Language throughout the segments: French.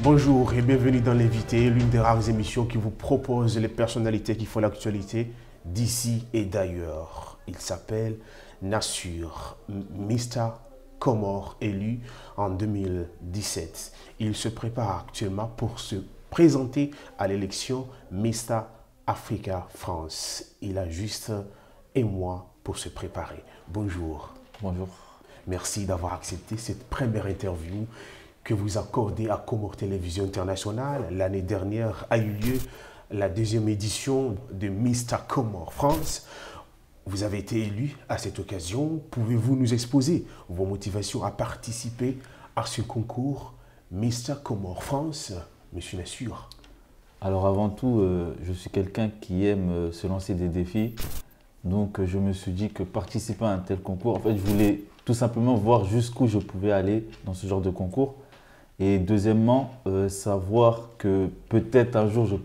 Bonjour et bienvenue dans l'Invité, l'une des rares émissions qui vous propose les personnalités qui font l'actualité d'ici et d'ailleurs. Il s'appelle Nassur, Mr Comore, élu en 2017. Il se prépare actuellement pour se présenter à l'élection Mr Africa France. Il a juste un mois pour se préparer. Bonjour. Bonjour. Merci d'avoir accepté cette première interview que vous accordez à Comore Télévision Internationale. L'année dernière a eu lieu la deuxième édition de Mr Comore France. Vous avez été élu à cette occasion. Pouvez-vous nous exposer vos motivations à participer à ce concours Mr Comore France, Monsieur Nassur? Alors avant tout, je suis quelqu'un qui aime se lancer des défis. Donc je me suis dit que participer à un tel concours, en fait je voulais tout simplement voir jusqu'où je pouvais aller dans ce genre de concours. Et deuxièmement, savoir que peut-être un jour je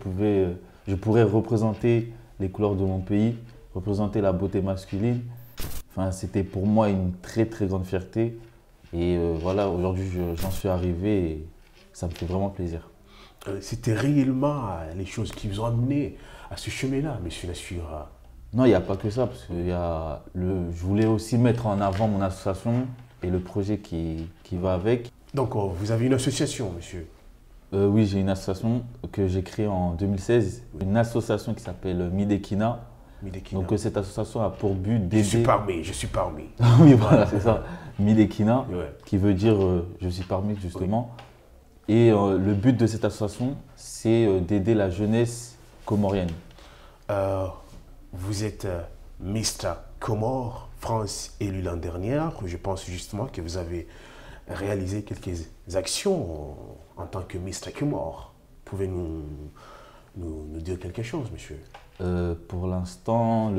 pourrais représenter les couleurs de mon pays, représenter la beauté masculine. Enfin, c'était pour moi une très très grande fierté. Et voilà, aujourd'hui j'en suis arrivé et ça me fait vraiment plaisir. C'était réellement les choses qui vous ont amené à ce chemin-là, Monsieur Nassur? Non, il n'y a pas que ça, parce que je voulais aussi mettre en avant mon association et le projet qui va avec. Donc, vous avez une association, monsieur? Oui, j'ai une association que j'ai créée en 2016, une association qui s'appelle Midekina. Midekina. Donc, cette association a pour but d'aider… Je suis parmi. Oui, voilà, c'est ça. Midekina, Ouais. qui veut dire je suis parmi, justement. Oui. Et le but de cette association, c'est d'aider la jeunesse comorienne. Vous êtes Mr Comore France élu l'an dernier. Je pense justement que vous avez réalisé quelques actions en tant que Mr Comore. Pouvez-vous nous dire quelque chose, monsieur? Pour l'instant,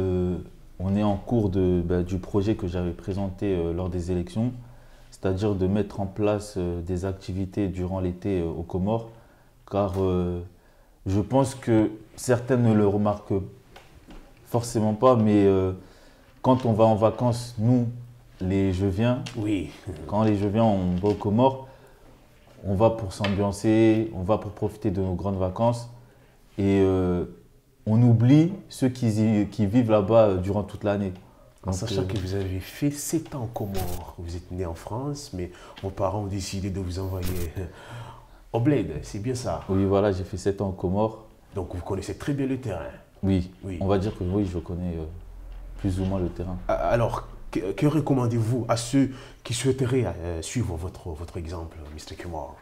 on est en cours du projet que j'avais présenté lors des élections, c'est-à-dire de mettre en place des activités durant l'été aux Comores, car je pense que certains ne le remarquent forcément pas, mais quand on va en vacances, nous, les Jeviens, oui. Quand les Jeviens, on va aux Comores, on va pour s'ambiancer, on va pour profiter de nos grandes vacances et on oublie ceux qui vivent là-bas durant toute l'année. En sachant que vous avez fait 7 ans aux Comores, vous êtes né en France, mais vos parents ont décidé de vous envoyer au bled, c'est bien ça? Oui, voilà, j'ai fait 7 ans aux Comores. Donc vous connaissez très bien le terrain? Oui, on va dire que oui, je connais plus ou moins le terrain. Alors, que recommandez-vous à ceux qui souhaiteraient suivre votre exemple, Mr Comore?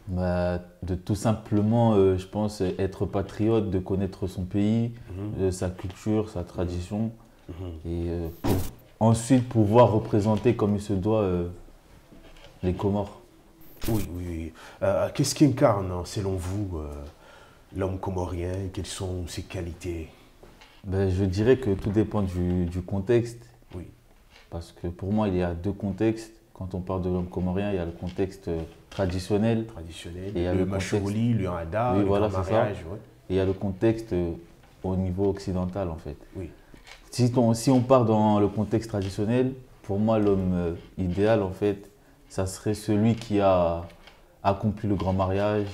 De tout simplement, je pense, être patriote, de connaître son pays, sa culture, sa tradition, et ensuite pouvoir représenter comme il se doit les Comores. Oui, oui. Qu'est-ce qui incarne, selon vous, l'homme comorien? Quelles sont ses qualités? Je dirais que tout dépend du contexte. Oui. Parce que pour moi, il y a deux contextes. Quand on parle de l'homme comorien, il y a le contexte traditionnel. Traditionnel. Et il y a le machouli, le hada, le voilà, grand mariage. Ouais. Et il y a le contexte au niveau occidental, en fait. Oui. Si on part dans le contexte traditionnel, pour moi, l'homme idéal, en fait, ça serait celui qui a accompli le grand mariage,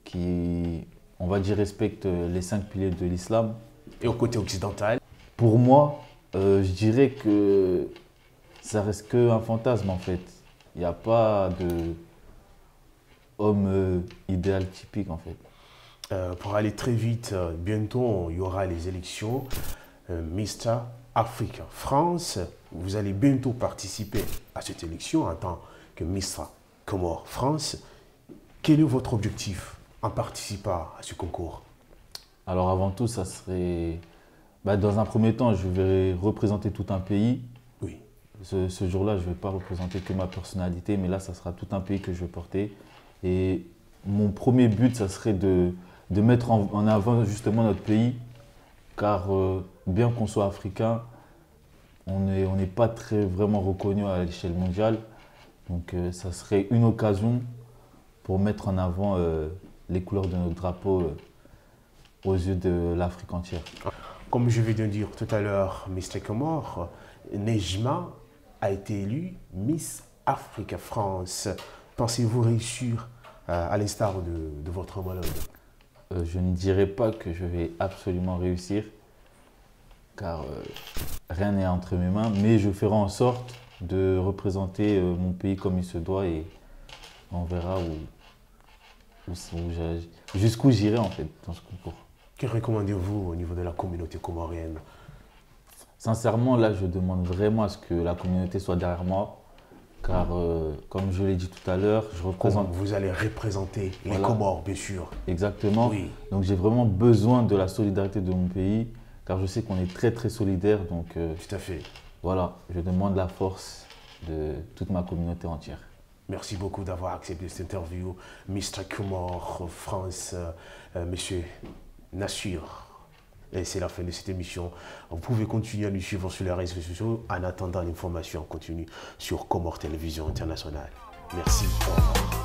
qui, on va dire, respecte les 5 piliers de l'islam. Et au côté occidental? Pour moi, je dirais que ça reste qu'un fantasme, en fait. Il n'y a pas d'homme idéal typique, en fait. Pour aller très vite, bientôt, il y aura les élections Mr Africa France. Vous allez bientôt participer à cette élection en tant que Mr Comore France. Quel est votre objectif en participant à ce concours? Alors avant tout, ça serait… dans un premier temps, je vais représenter tout un pays. Oui. Ce jour-là, je ne vais pas représenter que ma personnalité, mais là, ça sera tout un pays que je vais porter. Et mon premier but, ça serait de mettre en avant justement notre pays, car bien qu'on soit africain, on n'est pas très vraiment reconnu à l'échelle mondiale. Donc ça serait une occasion pour mettre en avant les couleurs de notre drapeau aux yeux de l'Afrique entière. Comme je viens de dire tout à l'heure, Mr Comore, Nejma a été élue Miss Africa France. Pensez-vous réussir à l'instar de votre homologue? Je ne dirais pas que je vais absolument réussir, car rien n'est entre mes mains, mais je ferai en sorte de représenter mon pays comme il se doit et on verra jusqu'où j'irai en fait dans ce concours. Que recommandez-vous au niveau de la communauté comorienne? Sincèrement, là, je demande vraiment à ce que la communauté soit derrière moi, car comme je l'ai dit tout à l'heure, je représente... Vous allez représenter les Comores, bien sûr. Exactement. Oui. Donc j'ai vraiment besoin de la solidarité de mon pays, car je sais qu'on est très très solidaires. Donc tout à fait. Voilà, je demande la force de toute ma communauté entière. Merci beaucoup d'avoir accepté cette interview, Mr. Comore France, Monsieur Nassur. Et c'est la fin de cette émission. Vous pouvez continuer à nous suivre sur les réseaux sociaux en attendant l'information continue sur Comore Télévision Internationale. Merci. Au revoir.